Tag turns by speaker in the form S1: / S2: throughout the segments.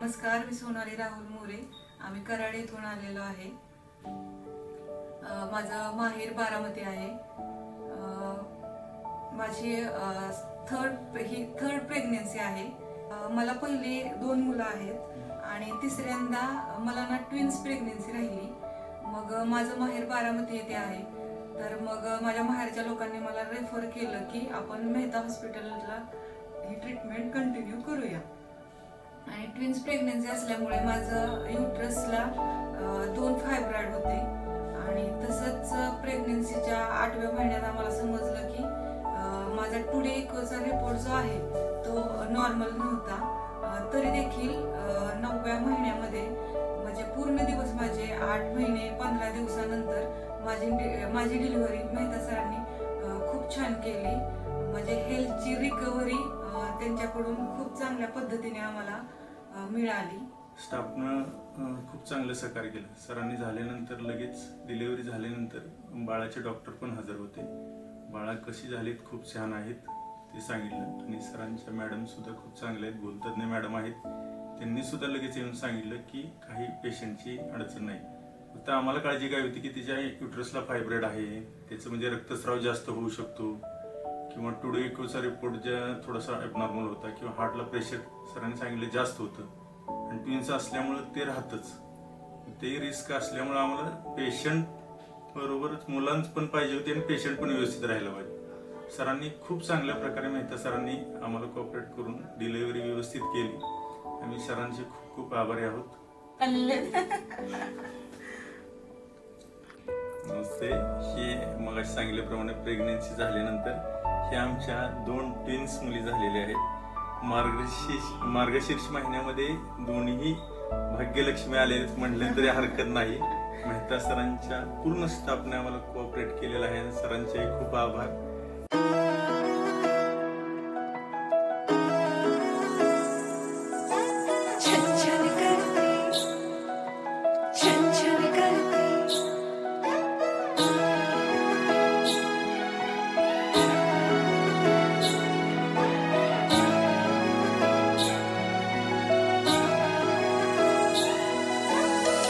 S1: नमस्कार, मी सोनाली राहुल मोरे. आम्ही कराड येथून आलेलो आहे. माझं माहेर बारामती आहे. माझी थर्ड प्रेग्नेन्सी आहे. मला पहिली 2 मुलं आहेत आणि तिसऱ्यांदा मला ट्विन्स प्रेग्नेन्सी राहिली. मग माझं माहेर बारामती येथे आहे. तर मग माझ्या माहेरच्या लोकांनी मला रेफर केलं की आपण मेहता हॉस्पिटलला ही ट्रीटमेंट कंटिन्यू करूया. आणि ट्विन्स प्रेग्नेन्सी असल्यामुळे माझं युट्रसला 2 फायब्रॉइड होते आणि तसंच प्रेग्नेन्सीच्या 8व्या महिन्यात आम्हाला समजलं की माझा टुडे इकोचा रिपोर्ट जो आहे तो नॉर्मल नव्हता. तरी देखील 9व्या महिन्यामध्ये म्हणजे पूर्ण दिवस माझे 8 महिने 15 दिवसानंतर माझी डिलिव्हरी मेहता सरांनी खूप छान केली. म्हणजे हेल्थची रिकव्हरी त्यांच्याकडून खूप चांगल्या पद्धतीने आम्हाला मिळाली.
S2: स्टाफनं खूप चांगलं सहकार्य केलं. सरांनी झाल्यानंतर लगेच डिलिव्हरी झाल्यानंतर बाळाचे डॉक्टर पण हजर होते. बाळा कशी झालीत, खूप छान आहेत ते सांगितलं. आणि सरांच्या मॅडम सुद्धा खूप चांगल्या आहेत, बोलतज्ञ मॅडम आहेत. त्यांनी सुद्धा लगेच येऊन सांगितलं की काही पेशंटची अडचण नाही. फक्त आम्हाला काळजी काय होती की तिच्या युट्रसला फायब्रॉइड आहे, त्याचं म्हणजे रक्तस्राव जास्त होऊ शकतो किंवा टुडे इकोचा रिपोर्ट ज्या थोडासा ॲबनॉर्मल होता किंवा हार्टला प्रेशर सरांनी सांगितलं जास्त होतं आणि ट्विन्स असल्यामुळे ते राहतच. ते रिस्क असल्यामुळे आम्हाला पेशंट बरोबरच मुलांच पण पाहिजे होते आणि पेशंट पण व्यवस्थित राहायला पाहिजे. सरांनी खूप चांगल्या प्रकारे मेहता सरांनी आम्हाला कोऑपरेट करून डिलिव्हरी व्यवस्थित केली. आम्ही सरांचे खूप खूप आभारी आहोत. नमस्ते. हे मग सांगितल्याप्रमाणे प्रेग्नेन्सी झाल्यानंतर हे आमच्या 2 ट्विन्स मुली झालेल्या आहेत. मार्गशीर्ष महिन्यामध्ये दोन्ही भाग्यलक्ष्मी आले म्हटले तरी हरकत नाही. मेहता सरांच्या पूर्ण स्टाफने आम्हाला कोऑपरेट केलेला आहे. सरांचे खूप आभार.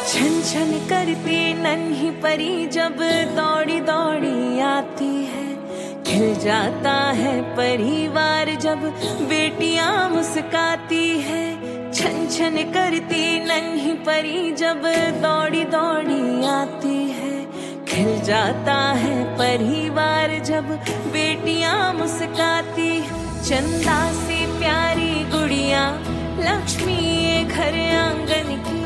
S3: छन छन करती नन्ही परी जब दौड़ी दौड़ी आती है, खिल जाता है परिवार जब बेटियां मुस्काती है. छन छन करती नन्ही परी जब दौड़ी दौड़ी आती है, खिल जाता है परिवार जब बेटियां मुस्काती. चंदा सी प्यारी गुड़िया लक्ष्मी ये घर आंगन की